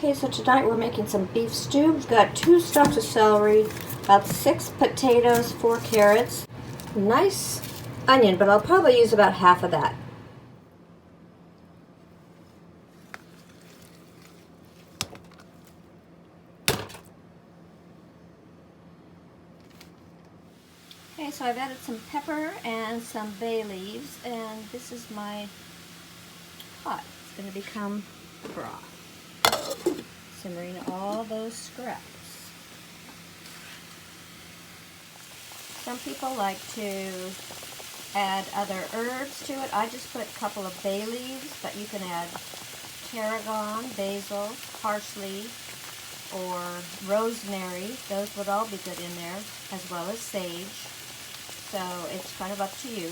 Okay, so tonight we're making some beef stew. We've got 2 stalks of celery, about 6 potatoes, 4 carrots, nice onion, but I'll probably use about half of that. Okay, so I've added some pepper and some bay leaves, and this is my pot. It's going to become broth. Simmering all those scraps. Some people like to add other herbs to it. I just put a couple of bay leaves, but you can add tarragon, basil, parsley, or rosemary. Those would all be good in there, as well as sage. So it's kind of up to you.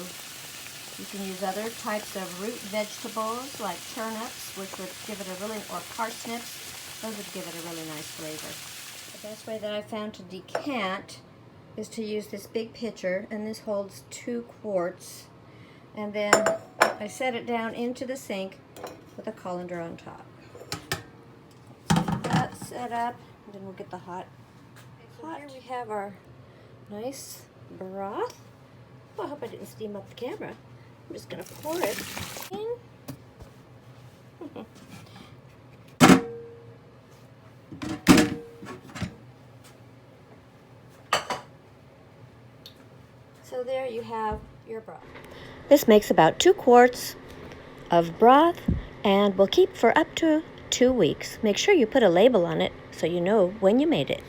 You can use other types of root vegetables like turnips, which would give it a really, or parsnips. Those would give it a really nice flavor. The best way that I found to decant is to use this big pitcher, and this holds 2 quarts. And then I set it down into the sink with a colander on top. That's set up, and then we'll get the hot. So here we have our nice broth. Oh, I hope I didn't steam up the camera. I'm just going to pour it in. So there you have your broth. This makes about 2 quarts of broth and will keep for up to 2 weeks. Make sure you put a label on it so you know when you made it.